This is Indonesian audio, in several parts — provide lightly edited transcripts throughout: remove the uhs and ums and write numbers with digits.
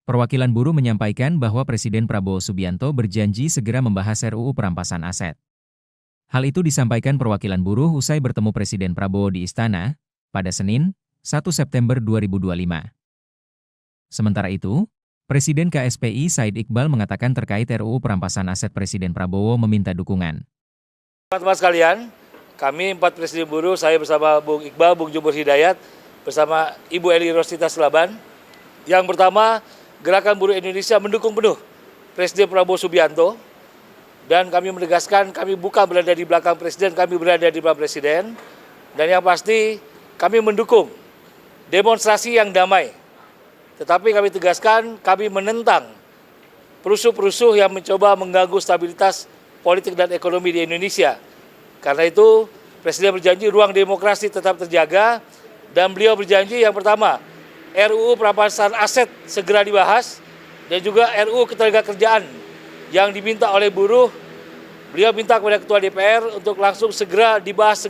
Perwakilan buruh menyampaikan bahwa Presiden Prabowo Subianto berjanji segera membahas RUU perampasan aset. Hal itu disampaikan perwakilan buruh usai bertemu Presiden Prabowo di Istana pada Senin, 1 September 2025. Sementara itu, Presiden KSPI Said Iqbal mengatakan terkait RUU perampasan aset Presiden Prabowo meminta dukungan. Teman-teman sekalian, kami 4 Presiden Buruh, saya bersama Bung Iqbal, Bung Jumur Hidayat, bersama Ibu Eli Rosita Selaban. Yang pertama, Gerakan Buruh Indonesia mendukung penuh Presiden Prabowo Subianto. Dan kami menegaskan kami bukan berada di belakang Presiden, kami berada di belakang Presiden. Dan yang pasti, kami mendukung demonstrasi yang damai. Tetapi kami tegaskan, kami menentang perusuh-perusuh yang mencoba mengganggu stabilitas politik dan ekonomi di Indonesia. Karena itu, Presiden berjanji ruang demokrasi tetap terjaga, dan beliau berjanji yang pertama, RUU perampasan aset segera dibahas, dan juga RUU ketenagakerjaan yang diminta oleh buruh. Beliau minta kepada Ketua DPR untuk langsung segera dibahas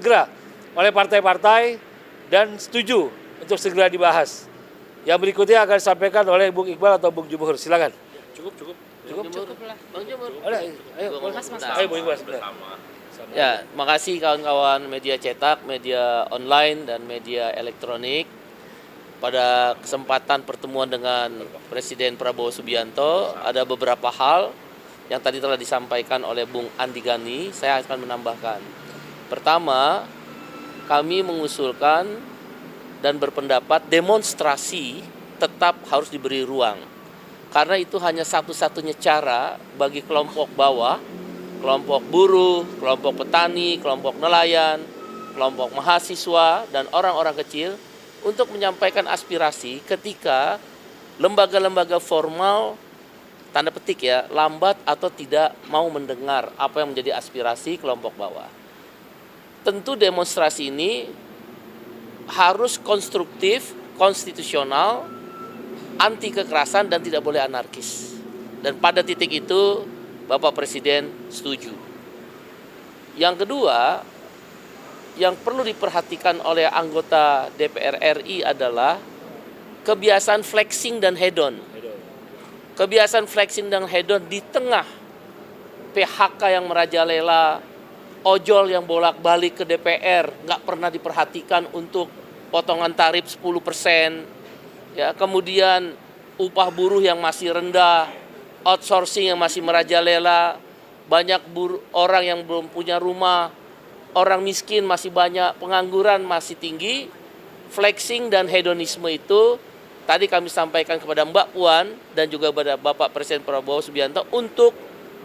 oleh partai-partai dan setuju untuk segera dibahas. Yang berikutnya akan disampaikan oleh Bung Iqbal atau Bung Jumur. Silakan. Cukup Lah. Bang Jumur. Ayo, Mas. Bung Iqbal sebentar. Ya, makasih kawan-kawan media cetak, media online, dan media elektronik. Pada kesempatan pertemuan dengan Presiden Prabowo Subianto, ada beberapa hal yang tadi telah disampaikan oleh Bung Andi Gani, saya akan menambahkan. Pertama, kami mengusulkan dan berpendapat demonstrasi tetap harus diberi ruang. Karena itu hanya satu-satunya cara bagi kelompok bawah, kelompok buruh, kelompok petani, kelompok nelayan, kelompok mahasiswa, dan orang-orang kecil untuk menyampaikan aspirasi ketika lembaga-lembaga formal, tanda petik ya, lambat atau tidak mau mendengar apa yang menjadi aspirasi kelompok bawah. Tentu demonstrasi ini harus konstruktif, konstitusional, anti kekerasan, dan tidak boleh anarkis. Dan pada titik itu Bapak Presiden setuju. Yang kedua, yang perlu diperhatikan oleh anggota DPR RI adalah kebiasaan flexing dan hedon. Kebiasaan flexing dan hedon di tengah PHK yang merajalela, ojol yang bolak-balik ke DPR, nggak pernah diperhatikan untuk potongan tarif 10%, ya, kemudian upah buruh yang masih rendah, outsourcing yang masih merajalela, banyak orang yang belum punya rumah, orang miskin masih banyak, pengangguran masih tinggi. Flexing dan hedonisme itu tadi kami sampaikan kepada Mbak Puan dan juga kepada Bapak Presiden Prabowo Subianto untuk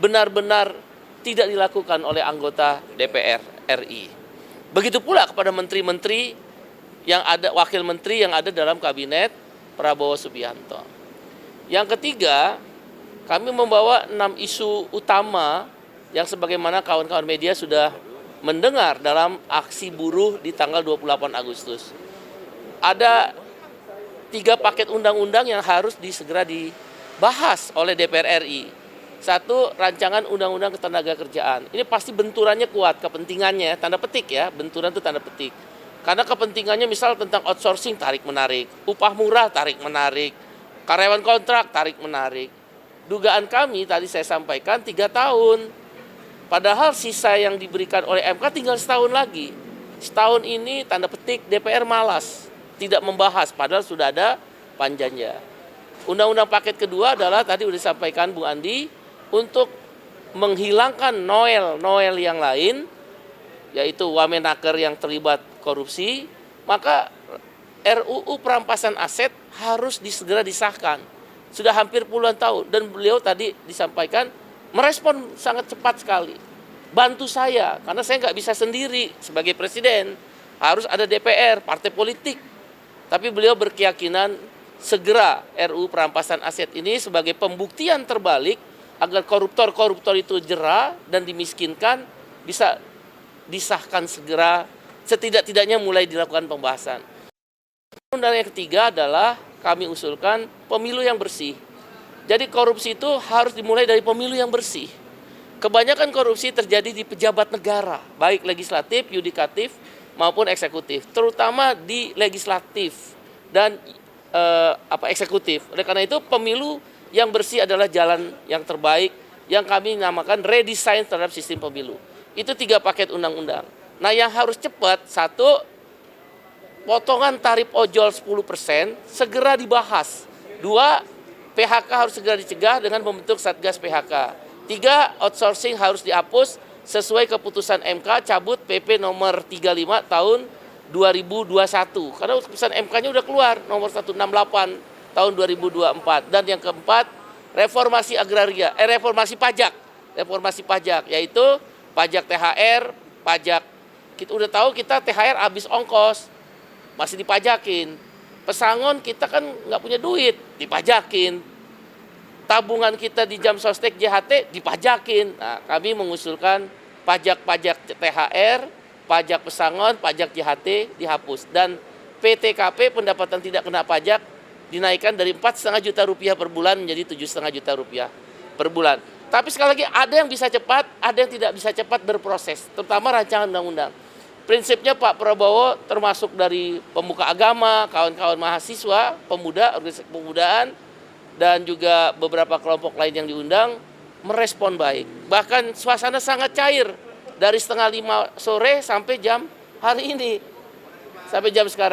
benar-benar tidak dilakukan oleh anggota DPR RI. Begitu pula kepada menteri-menteri yang ada, wakil menteri yang ada dalam kabinet Prabowo Subianto. Yang ketiga, kami membawa 6 isu utama yang sebagaimana kawan-kawan media sudah mendengar dalam aksi buruh di tanggal 28 Agustus. Ada 3 paket undang-undang yang harus segera dibahas oleh DPR RI. 1, rancangan undang-undang ketenagakerjaan. Ini pasti benturannya kuat, kepentingannya, tanda petik ya, benturan itu tanda petik. Karena kepentingannya misal tentang outsourcing tarik-menarik, upah murah tarik-menarik, karyawan kontrak tarik-menarik. Dugaan kami tadi saya sampaikan 3 tahun. Padahal sisa yang diberikan oleh MK tinggal setahun lagi. Setahun ini tanda petik DPR malas, tidak membahas padahal sudah ada panjangnya. Undang-undang paket kedua adalah tadi sudah disampaikan Bung Andi, untuk menghilangkan Noel yang lain, yaitu Wamenaker yang terlibat korupsi, maka RUU perampasan aset harus segera disahkan. Sudah hampir puluhan tahun, dan beliau tadi disampaikan merespon sangat cepat sekali. Bantu saya, karena saya nggak bisa sendiri sebagai presiden. Harus ada DPR, partai politik. Tapi beliau berkeyakinan segera RUU perampasan aset ini sebagai pembuktian terbalik agar koruptor-koruptor itu jera dan dimiskinkan bisa disahkan segera, setidak-tidaknya mulai dilakukan pembahasan. Dan yang ketiga adalah kami usulkan pemilu yang bersih. Jadi korupsi itu harus dimulai dari pemilu yang bersih. Kebanyakan korupsi terjadi di pejabat negara, baik legislatif, yudikatif, maupun eksekutif. Terutama di legislatif. Dan eksekutif. Oleh karena itu pemilu yang bersih adalah jalan yang terbaik yang kami namakan redesign terhadap sistem pemilu. Itu 3 paket undang-undang. Nah yang harus cepat, 1, potongan tarif ojol 10% segera dibahas. 2, PHK harus segera dicegah dengan membentuk Satgas PHK. 3, outsourcing harus dihapus sesuai keputusan MK cabut PP nomor 35 tahun 2021. Karena keputusan MK-nya udah keluar, nomor 168 tahun 2024. Dan yang keempat, reformasi agraria, reformasi pajak. Reformasi pajak, yaitu pajak THR, pajak, kita udah tahu kita THR habis ongkos, masih dipajakin. Pesangon kita kan nggak punya duit, dipajakin. Tabungan kita di jam sostek JHT dipajakin. Nah, kami mengusulkan pajak-pajak THR, pajak pesangon, pajak JHT dihapus. Dan PTKP pendapatan tidak kena pajak dinaikkan dari 4,5 juta rupiah per bulan menjadi 7,5 juta rupiah per bulan. Tapi sekali lagi ada yang bisa cepat, ada yang tidak bisa cepat berproses, terutama rancangan undang-undang. Prinsipnya Pak Prabowo termasuk dari pemuka agama, kawan-kawan mahasiswa, pemuda, organisasi kepemudaan, dan juga beberapa kelompok lain yang diundang, merespon baik. Bahkan suasana sangat cair dari 4:30 sore sampai jam hari ini, sampai jam sekarang.